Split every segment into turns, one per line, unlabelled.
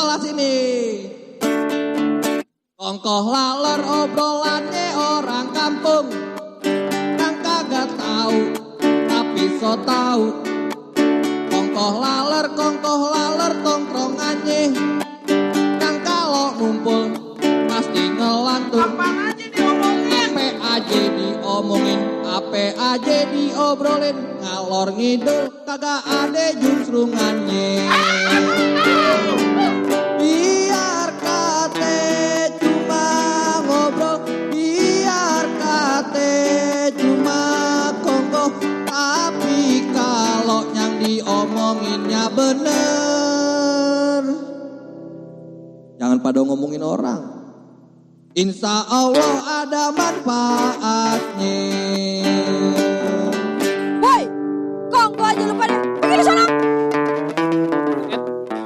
sebelah sini. Kongkoh laler obrolannya orang kampung yang kagak tahu tapi so tahu. Kongkoh laler tongkrongannya yang kalau ngumpul pasti ngelantung. Ape aja diobrolin, ngalor ngidul kagak ada jungsrungannya. Biar kate cuma ngobrol, biar kate cuma kongkoh, tapi kalau yang diomonginnya bener, jangan pada ngomongin orang. Insya Allah ada manfaatnya.
Woi, kongko aja lu pada pergi sana.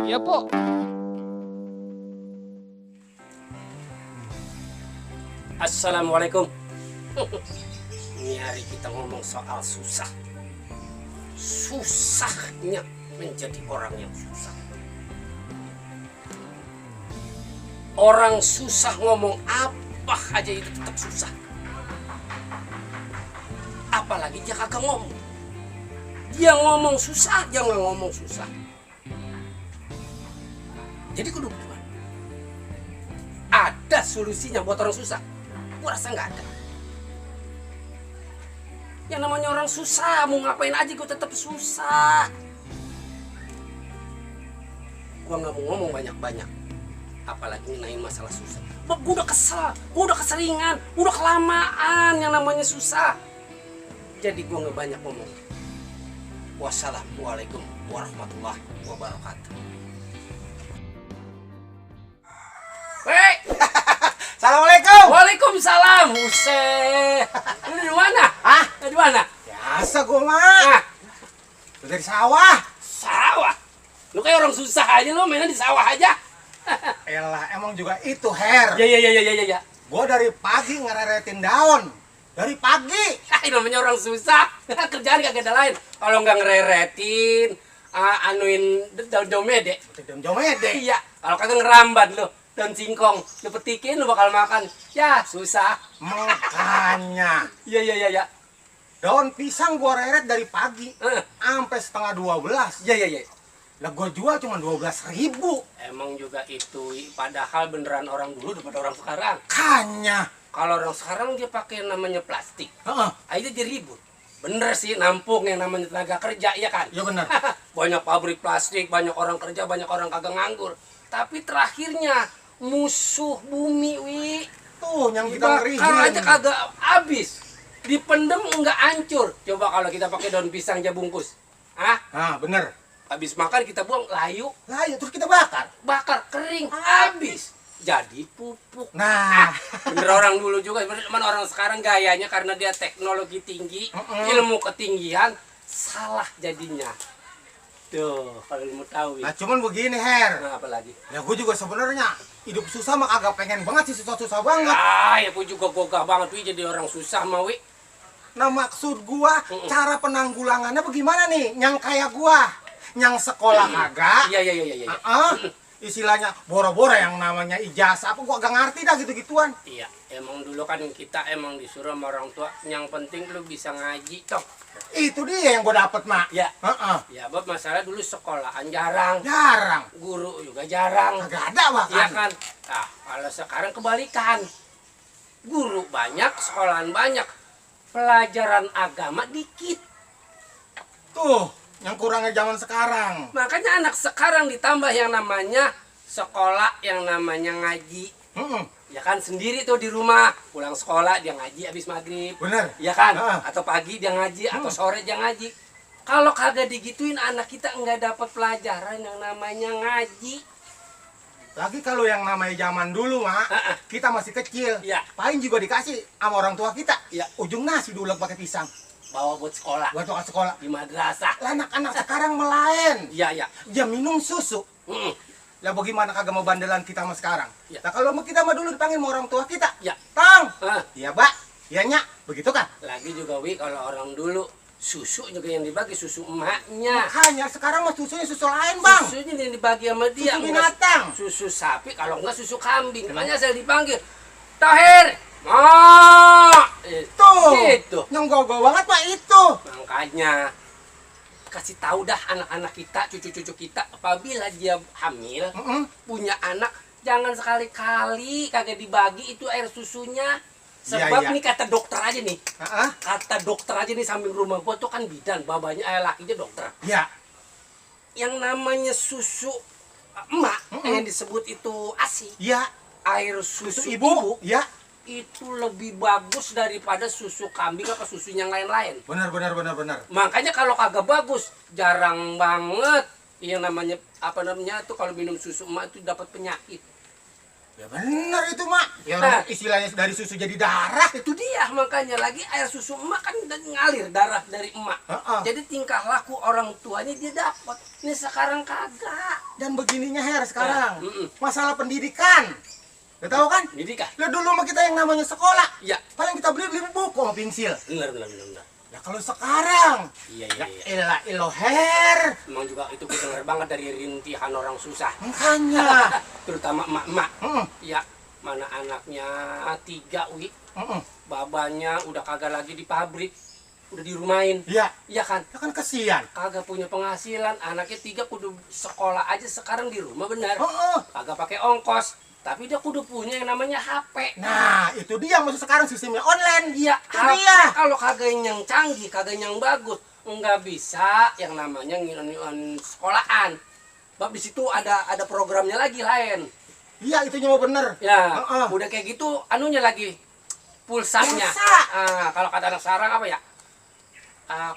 Iya, Po.
Assalamualaikum. Ini hari kita ngomong soal susah. Susahnya menjadi orang yang susah. Orang susah ngomong apa aja itu tetap susah. Apalagi dia kagak ngomong. Dia ngomong susah, dia nggak ngomong susah. Jadi kudu gimana? Ada solusinya buat orang susah? Gua rasa nggak ada. Yang namanya orang susah, mau ngapain aja gua tetap susah. Gua nggak mau ngomong banyak-banyak. Apalagi nginain masalah susah. Gue udah kesel, gue udah keseringan, udah kelamaan yang namanya susah. Jadi gue nggak banyak ngomong. Wassalamualaikum warahmatullahi wabarakatuh. Hei,
Assalamualaikum.
waalaikumsalam. Buset, lu di mana?
Hah?
Di mana?
Biasa gue mah.
Nah,
Dari sawah.
sawah. Lu kayak orang susah aja, lu mainnya di sawah aja.
Elah, emang juga itu, Her.
Ya.
Gue dari pagi ngereretin daun. Dari pagi.
Namanya orang susah. Kerjaan kagak ada lain. Kalau nggak ngereretin, anuin daun mede.
Daun jomede.
Iya. Kalau kagak ngerambat lo, daun singkong, lu petikin lu bakal makan. Ya susah.
Makanya.
Iya.
Daun pisang gue reret dari pagi. Sampai setengah 12.
Iya.
Lah gue jual cuma 12.000.
Emang juga itu, padahal beneran orang dulu daripada orang sekarang.
Kanya.
Kalau orang sekarang dia pakai namanya plastik.
Heeh.
Aja dia ribut. Bener sih, nampung yang namanya tenaga kerja, ya kan?
Iya bener.
Banyak pabrik plastik, banyak orang kerja, banyak orang kagak nganggur. Tapi terakhirnya musuh bumi, Wi.
Tuh yang kita ngerihin.
Bakar aja kagak habis. Dipendem enggak hancur. Coba kalau kita pakai daun pisang aja bungkus.
Nah, bener.
Habis makan kita buang, layu,
Lah, ya terus kita bakar.
bakar, kering, habis. Jadi pupuk.
Nah.
Bener orang dulu juga, cuman orang sekarang gayanya karena dia teknologi tinggi, ilmu ketinggian, salah jadinya. Tuh, kalau lu mau tahu.
Nah, cuman begini, Her.
Nah, apa lagi?
Ya gue juga sebenarnya hidup susah mah agak pengen banget sih, susah-susah banget.
Ya gue juga gogah banget, Wi, jadi orang susah mah, Wi.
Nah, maksud gua cara penanggulangannya bagaimana nih? Yang kayak gua, yang sekolah kagak.
Iya.
Istilahnya boro-boro yang namanya ijazah apa gua agak ngerti dah gitu-gituan.
Iya, emang dulu kan kita emang disuruh sama orang tua, yang penting lu bisa ngaji, toh.
Itu dia yang gua dapet, Mak.
Ya.
Heeh.
Ya, Bob, masalah dulu sekolahan jarang.
Jarang.
Guru juga jarang.
Kagak ada bahkan.
Iya kan? Nah, kalau sekarang kebalikan. Guru banyak, sekolahan banyak. Pelajaran agama dikit.
Tuh, yang kurangnya zaman sekarang.
Makanya anak sekarang ditambah yang namanya sekolah, yang namanya ngaji. Ya kan, sendiri tuh di rumah. Pulang sekolah dia ngaji habis maghrib.
Bener.
Ya kan?
Heeh.
Atau pagi dia ngaji, atau sore dia ngaji. Kalau kagak digituin, anak kita nggak dapat pelajaran yang namanya ngaji.
Lagi kalau yang namanya zaman dulu, Mak, kita masih kecil.
Iya.
Paling juga dikasih sama orang tua kita.
Iya.
Ujung nasi diulek pakai pisang.
Bawa buat sekolah.
Buat ke sekolah.
Di madrasah.
Lah, anak-anak sekarang melain.
Iya.
Dia minum susu. Lah bagaimana kagak mau bandelan kita sama sekarang?
Ya.
Nah kalau kita mah dulu dipanggil sama orang tua kita.
Ya.
Tang.
Ah.
Iya, Mbak. Iya, Nyak. Begitu kan?
Lagi juga, Wi, kalau orang dulu Susu juga yang dibagi susu emaknya.
Hanya sekarang mah susunya susu lain, Bang.
Susunya yang dibagi sama dia.
Susu binatang.
Susu sapi, kalau enggak susu kambing. Makanya saya dipanggil, Tahir, Ma.
Tuh.
Gitu.
Yang gogo banget Pak itu.
Makanya kasih tahu dah anak-anak kita, cucu-cucu kita, apabila dia hamil, punya anak, jangan sekali-kali kagak dibagi itu air susunya. Sebab
Iya.
nih kata dokter aja nih.
Heeh.
Kata dokter aja nih, samping rumah gua tuh kan bidan, babanya lakinya dokter.
Ya.
Yang namanya susu emak yang disebut itu ASI,
Ya.
air susu
Susu
ibu,
ibu. Ya.
itu lebih bagus daripada susu kambing apa susu yang lain-lain.
Benar.
Makanya kalau kagak bagus, jarang banget yang namanya apa namanya tuh kalau minum susu emak itu dapat penyakit.
Ya benar itu, Mak. Ya
Nah.
istilahnya dari susu jadi darah.
Itu dia, makanya lagi air susu emak kan ngalir darah dari emak.
Heeh.
Jadi tingkah laku orang tuanya dia dapat. Ini sekarang kagak.
Dan begininya Her sekarang.
Nah,
Masalah pendidikan. Udah tahu kan?
Didik ah?
Ya dulu mah kita yang namanya sekolah.
Iya.
Paling kita beli buku sama pensil.
Benar.
Ya kalau sekarang.
Iya.
Elah Her.
Emang juga itu gue denger banget dari rintihan orang susah.
Makanya.
Terutama emak-emak.
Heeh.
Ya, mana anaknya 3, Wi.
Heeh.
Babanya udah kagak lagi di pabrik. Udah dirumahin.
Iya.
Iya kan?
Ya kan kesian.
Kagak punya penghasilan. Anaknya 3 kudu sekolah aja sekarang di rumah benar.
Heeh.
Kagak pakai ongkos. Tapi dia kudu punya yang namanya HP.
Nah, itu dia maksud sekarang sistemnya online.
Iya,
Itu
HP
dia.
kalau kagak yang canggih, kagak yang bagus, nggak bisa yang namanya ngirim sekolahan. Bab di situ ada programnya lagi lain.
Iya, itunya mau bener.
Ya,
Heeh.
udah kayak gitu, anunya lagi pulsanya.
Pulsa.
Kalau kata anak sekarang apa ya?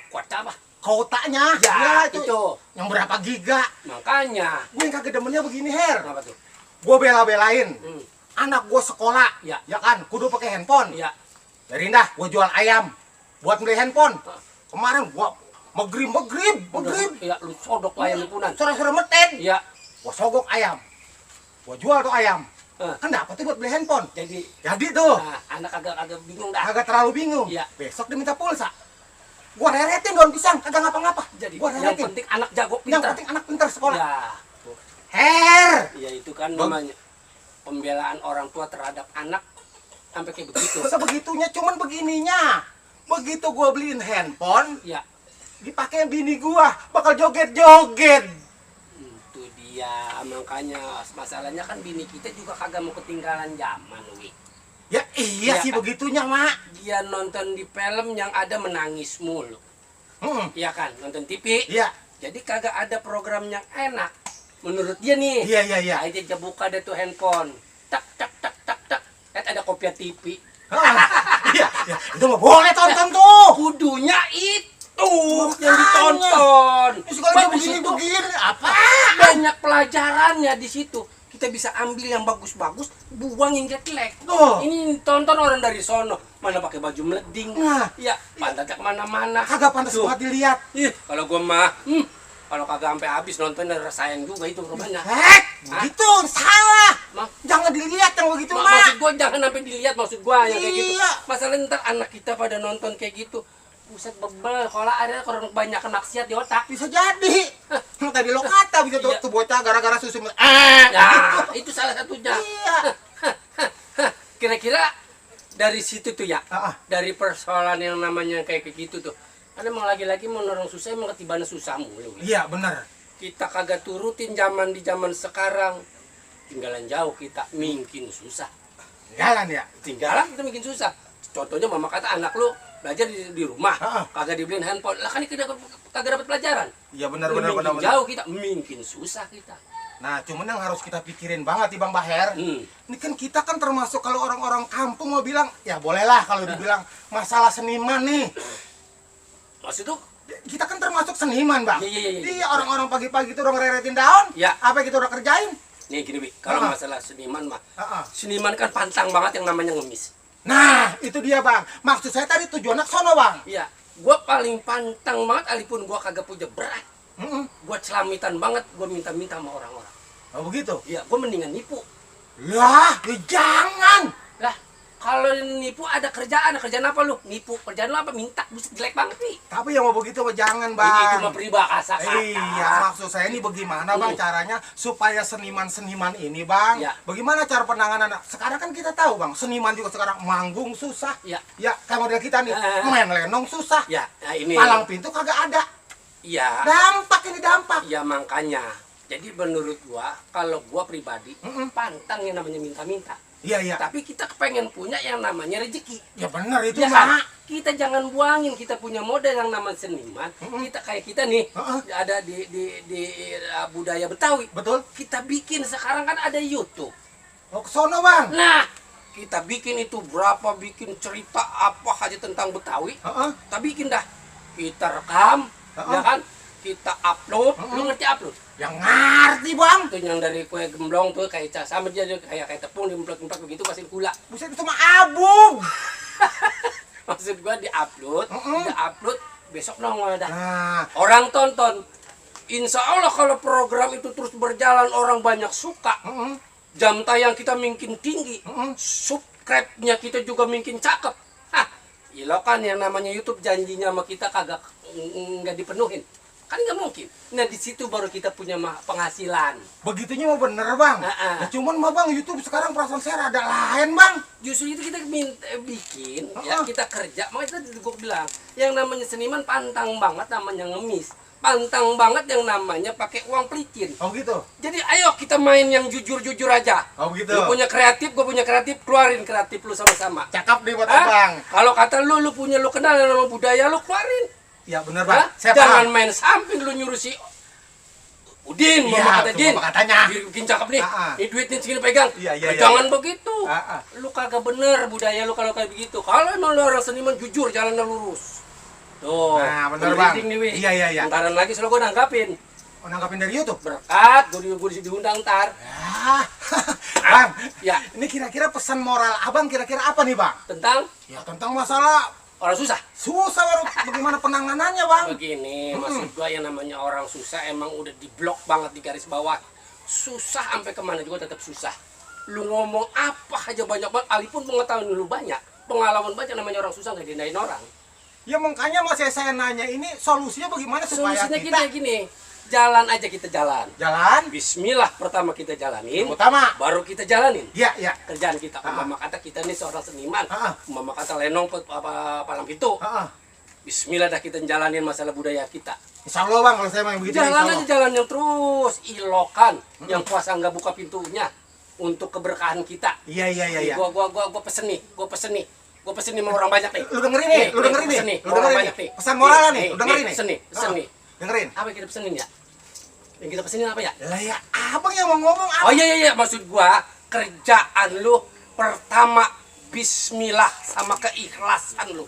Kuota apa?
Kotanya.
Ya,
itu.
itu.
Yang berapa giga?
Makanya.
Gue yang kagak demennya begini, Her.
Apa tuh?
Gue bela-belain.
Hmm.
Anak gue sekolah.
Ya.
Ya kan, kudu pakai handphone.
Ya.
Dari dah, gue jual ayam. Buat beli handphone. Kemarin gue Maghrib.
Ya, lu sodok ayam lipunan.
Sore-sore meten.
Ya.
Gue sogok ayam. Gue jual tuh ayam.
Eh.
Kan dapat tuh buat beli handphone.
Jadi,
Jadi tuh,
anak agak bingung dah.
agak terlalu bingung.
Iya.
Besok dia minta pulsa. Gue reretin daun pisang, kagak ngapa-ngapa.
Jadi,
Gue
yang
reretin.
penting anak jago
Yang
pintar.
penting anak pintar sekolah.
Ya.
Her.
Ya itu kan namanya pembelaan orang tua terhadap anak sampai kayak begitu.
Sebegitunya, cuman begininya. Begitu gue beliin handphone,
Ya,
dipakai bini gue, bakal joget-joget.
itu dia. Makanya masalahnya kan bini kita juga kagak mau ketinggalan zaman, Wi.
Ya iya
Ya.
sih begitunya, Mak.
Dia nonton di film yang ada menangis mulu. Iya kan, nonton TV.
Iya.
Jadi kagak ada program yang enak. Menurut dia nih.
Iya.
Aja dia buka deh tuh handphone. Tak. Lihat ada kopiah TV.
Iya, itu mah boleh tonton tuh.
Kudunya itu yang
Makanya.
ditonton.
Sekali
Bab di situ
begini, apa?
banyak pelajarannya di situ. Kita bisa ambil yang bagus-bagus, buang yang jelek.
Tuh.
Ini tonton orang dari sono, mana pakai baju meleding.
Nah.
Ya, pantatnya kemana-mana.
Kagak pantas
Tuh.
banget dilihat.
Ih, kalau gua mah, kalau kagak sampai habis nonton ada sayang juga itu rupanya.
Begitu salah.
Mak,
Jangan dilihat yang begitu,
maksud
Mak.
gua jangan sampai dilihat maksud gua yang kayak gitu.
Iya.
Masalah ntar anak kita pada nonton kayak gitu. Buset bebel, kalau ada orang banyak maksiat di otak.
Bisa jadi. Yang tadi lo kata bisa
Iya.
tuh bocah gara-gara susu.
Ya, itu salah satunya.
Iya.
Kira-kira dari situ tuh ya,
Ah.
dari persoalan yang namanya kayak gitu tuh. Karena emang lagi-lagi mau nolong susah, emang ketibaan susah mulu.
Iya, benar.
Kita kagak turutin zaman di zaman sekarang. Tinggalan jauh kita, mungkin susah.
Jalan ya.
Tinggalan kita mungkin susah. Contohnya mama kata anak lu belajar di rumah,
Ah.
kagak dibeliin handphone. Lah kan kita kagak dapat pelajaran.
Iya, benar.
Mungkin jauh kita, mungkin susah kita.
Nah, cuman yang harus kita pikirin banget nih Bang Baher.
Hmm.
Ini kan kita kan termasuk kalau orang-orang kampung mau bilang, ya bolehlah kalau dibilang masalah seniman nih.
Maksud tuh?
Kita kan termasuk seniman, Bang.
Iya.
Iya, orang-orang pagi-pagi itu udah ngereretin daun.
Ya.
Apa yang kita udah kerjain?
Nih gini, Bi. Kalau
Ah.
masalah seniman mah,
Ah.
seniman kan pantang banget yang namanya ngemis.
Nah, itu dia, Bang. Maksud saya tadi tujuannya ke sono, Bang.
Iya, gua paling pantang banget, alipun gua kagak punya berat. Gua celamitan banget, gua minta-minta sama orang-orang.
Oh, begitu?
Iya, gua mendingan nipu.
Lah, ya jangan.
Lah, Kalau nipu ada kerjaan apa lu? Nipu, kerjaan lu apa? Minta, buset jelek banget nih.
Tapi yang mau begitu mah jangan,
Itu
Bang.
mah peribahasa kata.
Iya, maksud saya ini bagaimana, Bang, caranya supaya seniman-seniman ini, Bang.
Ya.
Bagaimana cara penanganan? Sekarang kan kita tahu, Bang, seniman juga sekarang manggung susah.
Ya.
Ya, kayak model kita nih, main lenong susah.
Ya, nah ini.
Palang pintu kagak ada.
Iya.
Dampak ini dampak.
Ya makanya. Jadi menurut gua, kalau gua pribadi, pantang yang namanya minta-minta.
Iya, iya.
Tapi kita kepengen punya yang namanya rezeki.
Ya benar itu,
Ya
Mak.
kan? Kita jangan buangin, kita punya modal yang namanya seniman. Kita kayak kita nih, ada di budaya Betawi.
Betul.
Kita bikin sekarang kan ada YouTube.
Oh, ke sono, Bang.
Nah, kita bikin itu berapa, bikin cerita apa aja tentang Betawi. Kita bikin dah. Kita rekam, ya kan? Kita upload. Lu ngerti upload?
Yang ngerti, Bang.
Itu yang dari kue gemblong tuh kayak sama dia kayak tepung dimplek-implek begitu kasih gula.
Buset, itu mah abung.
Maksud gua diupload, diupload besok nongol dah.
Nah,
Orang tonton. Insya Allah kalau program itu terus berjalan orang banyak suka. Jam tayang kita makin tinggi. Subscribe-nya kita juga makin cakep. Hah, ilo kan yang namanya YouTube janjinya sama kita kagak nggak dipenuhin. Kan nggak mungkin. Nah di situ baru kita punya penghasilan.
begitunya mah bener, Bang. Ya, cuman mah, Bang, YouTube sekarang perasaan saya rada lain, Bang.
Justru itu kita bikin, ya kita kerja. Makanya tadi gue bilang, yang namanya seniman pantang banget namanya ngemis. Pantang banget yang namanya pakai uang pelicin.
Oh gitu.
Jadi ayo kita main yang jujur-jujur aja.
Oh gitu.
Lu punya kreatif, gue punya kreatif, keluarin kreatif lu sama-sama.
Cakep nih buat
Hah?
Abang.
Kalau kata lu punya lu kenal nama budaya, lu keluarin.
Ya bener, Bang.
Hah?
Saya
Jangan
paham.
main samping lu nyuruh si Udin,
Iya,
mama kata
itu
Din,
mama katanya.
bikin cakep nih,
Ah.
ini duit nih segini pegang.
Iya, iya,
Nah,
iya,
jangan
iya.
begitu.
Ah.
Lu kagak bener budaya lu kalau kayak begitu. Kalau emang lu orang seniman jujur, jalannya lurus. Tuh,
Nah, bener, Bang.
nih, Wi.
Iya, iya, iya.
Ntaran lagi selalu gue nanggapin.
Oh, nanggapin dari YouTube.
Berkat, gue diundang ntar.
Ah. Bang,
Ya,
ini kira-kira pesan moral Abang kira-kira apa nih, Bang?
tentang
Ya tentang masalah
orang susah.
susah, baru bagaimana penanganannya, Bang?
Begini, maksud gua yang namanya orang susah emang udah diblok banget di garis bawah. Susah sampai kemana juga tetap susah. Lu ngomong apa aja banyak banget, alipun pengetahuan lu banyak, pengalaman banyak, namanya orang susah nggak dindain orang.
Ya makanya masih saya nanya ini solusinya bagaimana supaya
Solusinya
kita
gini, jalan aja kita jalan.
jalan
Bismillah pertama kita jalanin,
utama.
baru kita jalanin.
Iya, iya.
Kerjaan kita, umpama kata kita nih seorang seniman,
Ah.
umpama kata lenong palang pintu.
Heeh.
Bismillah dah kita jalanin masalah budaya kita.
Insya Allah, Bang, kalau saya mau yang begitu.
Jalan
insya
aja
Allah.
jalan yang terus, ilokan yang puasa nggak buka pintunya untuk keberkahan kita.
Iya, iya, iya, iya.
Gua pesen nih sama orang banyak nih.
Lu dengerin nih, lu dengerin nih.
pesen nih,
Lu
sama orang
dengerin
banyak
nih.
nih.
Pesan moralnya nih, lu dengerin nih.
Pesen nih.
Dengerin.
Apa yang kita pesenin ya? Yang kita pesenin apa ya?
Lah ya, Abang yang mau ngomong apa?
Oh iya, maksud gua kerjaan lu pertama Bismillah sama keikhlasan lu.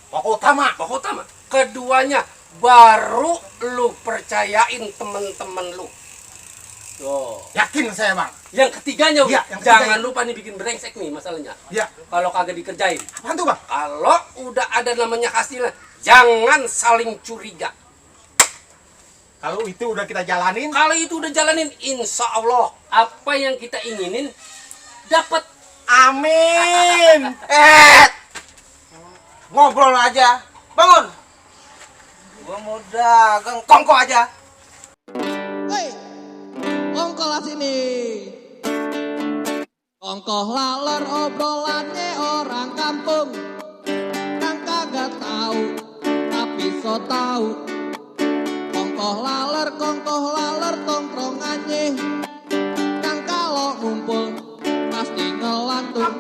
Pokok utama.
Pokok utama. Keduanya baru lu percayain temen-temen lu. Tuh.
Yakin saya, Bang.
Yang ketiganya, Wi,
Iya, yang ketiga.
jangan lupa nih bikin brengsek nih masalahnya.
Ya.
Kalau kagak dikerjain.
Apaan tuh, Bang?
Kalau udah ada namanya hasilnya, jangan saling curiga.
Kalau itu udah kita jalanin,
Kalau itu udah jalanin, insya Allah apa yang kita inginin dapat.
amin.
Ngobrol aja. Bangun. Gua mau dagang kongko aja. Hei, ongkolah sini. Ongkoh laler obrolannya orang kampung yang kagak tahu tapi so tahu. Kongkoh laler tongkrongannya yang kalau ngumpul pasti ngelantung.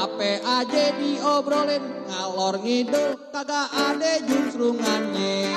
Apa aja diobrolin, ngalor ngidul kagak ada jungsrungannya.